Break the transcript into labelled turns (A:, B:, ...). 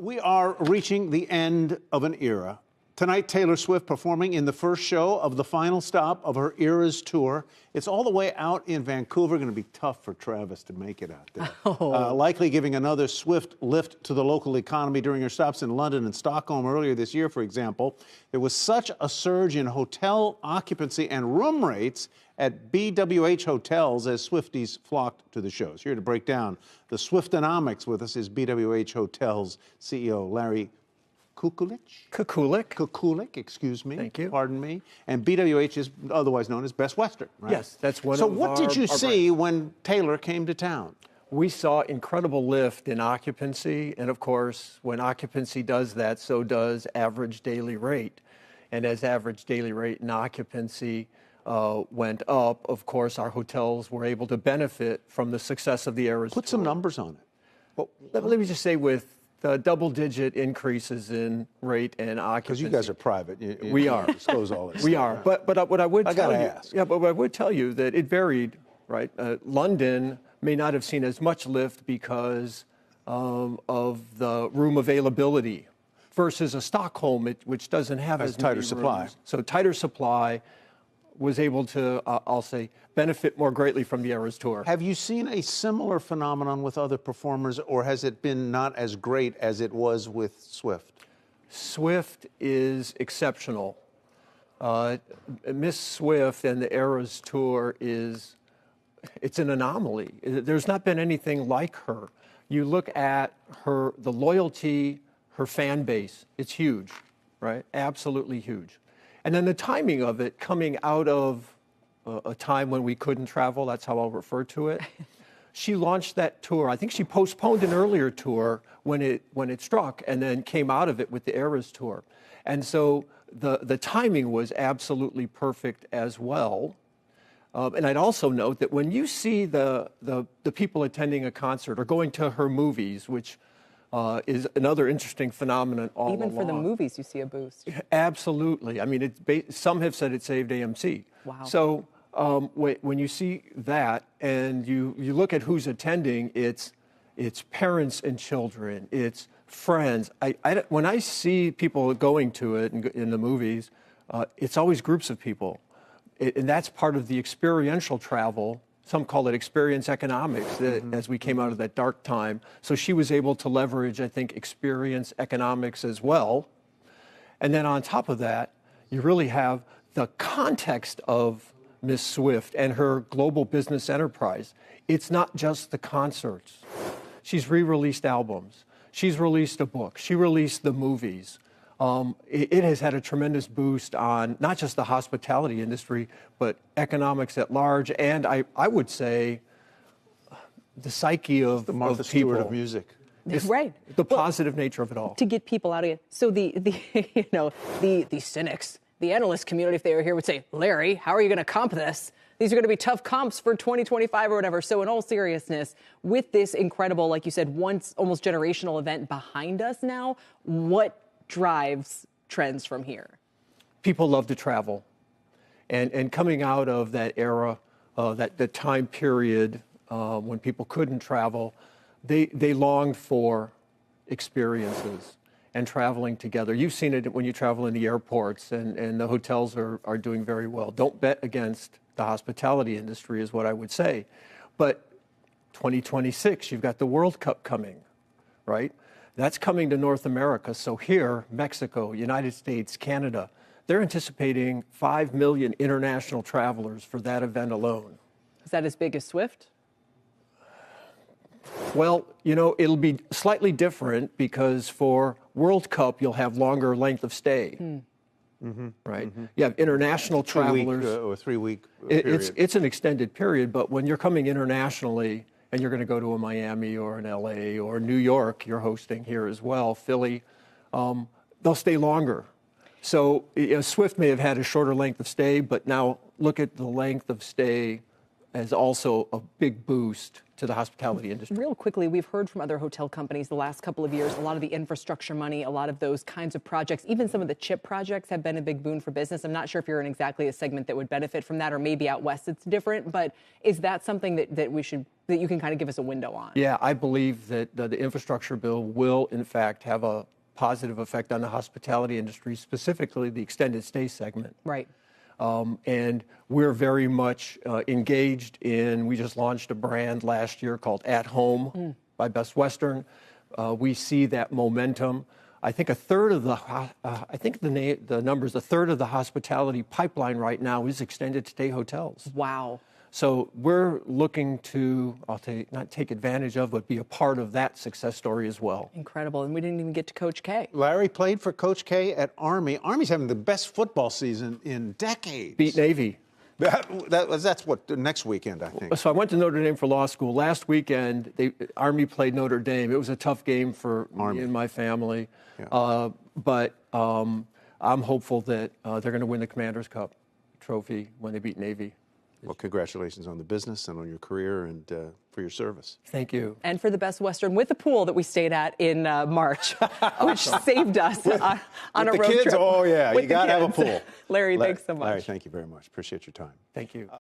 A: We are reaching the end of an era. Tonight, Taylor Swift performing in the first show of the final stop of her Eras tour. It's all the way out in Vancouver. Going to be tough for Travis to make it out there. Likely giving another Swift lift to the local economy during her stops in London and Stockholm earlier this year, for example. There was such a surge in hotel occupancy and room rates at BWH Hotels as Swifties flocked to the shows. Here to break down the Swiftonomics with us is BWH Hotels CEO Larry Cuculic, excuse me.
B: Thank you.
A: Pardon me. And BWH is otherwise known as Best Western, right?
B: Yes, that's one
A: so
B: of our...
A: So what did you see
B: brands.
A: when Taylor came to town?
B: We saw incredible lift in occupancy, and of course, when occupancy does that, so does average daily rate. And as average daily rate and occupancy went up, of course, our hotels were able to benefit from the success of the Eras
A: Put
B: tour.
A: some numbers on it.
B: Well, let me just say, with the double-digit increases in rate and occupancy.
A: Because you guys are private.
B: We are.
A: Disclose all this
B: We
A: stuff,
B: are.
A: right?
B: But what I would tell you...
A: ask.
B: Yeah, but what I would tell you that it varied, right? London may not have seen as much lift because of the room availability versus a Stockholm, which doesn't have as
A: tighter
B: many
A: supply.
B: rooms. So tighter supply was able to, I'll say, benefit more greatly from the Eras tour.
A: Have you seen a similar phenomenon with other performers, or has it been not as great as it was with Swift?
B: Swift is exceptional. Miss Swift and the Eras tour it's an anomaly. There's not been anything like her. You look at the loyalty, her fan base, it's huge, right? Absolutely huge. And then the timing of it coming out of a time when we couldn't travel, that's how I'll refer to it. She launched that tour. I think she postponed an earlier tour when it struck and then came out of it with the Eras tour. And so the timing was absolutely perfect as well. And I'd also note that when you see the people attending a concert or going to her movies, which is another interesting phenomenon all along.
C: Even for the movies, you see a boost.
B: Absolutely. I mean, some have said it saved AMC.
C: Wow.
B: So when you see that and you look at who's attending, it's parents and children, it's friends. When I see people going to it in the movies, it's always groups of people. And that's part of the experiential travel. Some call it experience economics, as we came out of that dark time. So she was able to leverage, I think, experience economics as well. And then on top of that, you really have the context of Miss Swift and her global business enterprise. It's not just the concerts. She's re-released albums. She's released a book. She released the movies. It has had a tremendous boost on not just the hospitality industry, but economics at large, and I would say the psyche of
A: The Martha
B: people.
A: Stewart of music.
C: Right.
B: The positive nature of it all.
C: To get people out of it. So the cynics, the analyst community, if they were here, would say, Larry, how are you going to comp this? These are going to be tough comps for 2025 or whatever. So in all seriousness, with this incredible, like you said, once almost generational event behind us now, what drives trends from here?
B: People love to travel. And coming out of that era, that time period when people couldn't travel, they longed for experiences and traveling together. You've seen it when you travel in the airports, and the hotels are doing very well. Don't bet against the hospitality industry is what I would say. But 2026, you've got the World Cup coming, right? That's coming to North America. So here, Mexico, United States, Canada, they're anticipating 5 million international travelers for that event alone.
C: Is that as big as Swift?
B: Well, it'll be slightly different because for World Cup, you'll have longer length of stay, right? You have international travelers.
A: 2 week or 3 week period.
B: It's an extended period, but when you're coming internationally, and you're going to go to a Miami or an LA or New York, you're hosting here as well, Philly, they'll stay longer. So Swift may have had a shorter length of stay, but now look at the length of stay as also a big boost to the hospitality industry.
C: Real quickly, we've heard from other hotel companies the last couple of years, a lot of the infrastructure money, a lot of those kinds of projects, even some of the chip projects have been a big boon for business. I'm not sure if you're in exactly a segment that would benefit from that, or maybe out west it's different, but is that something that you can kind of give us a window on?
B: Yeah, I believe that the infrastructure bill will, in fact, have a positive effect on the hospitality industry, specifically the extended stay segment.
C: Right.
B: And we're very much engaged in, we just launched a brand last year called At Home by Best Western. We see that momentum. I think a third of the hospitality pipeline right now is extended stay hotels.
C: Wow.
B: So we're looking to, not take advantage of, but be a part of that success story as well.
C: Incredible. And we didn't even get to Coach K.
A: Larry played for Coach K at Army. Army's having the best football season in decades.
B: Beat Navy.
A: That's what, next weekend, I think.
B: So I went to Notre Dame for law school. Last weekend, Army played Notre Dame. It was a tough game for me and my family. Yeah. But I'm hopeful that they're going to win the Commander's Cup trophy when they beat Navy.
A: Well, congratulations on the business and on your career and for your service.
B: Thank you.
C: And for the Best Western with the pool that we stayed at in March, which saved us on a road
A: kids,
C: trip.
A: Oh, yeah,
C: you
A: got to have a pool.
C: Larry, thanks so much.
A: Larry, thank you very much. Appreciate your time.
B: Thank you.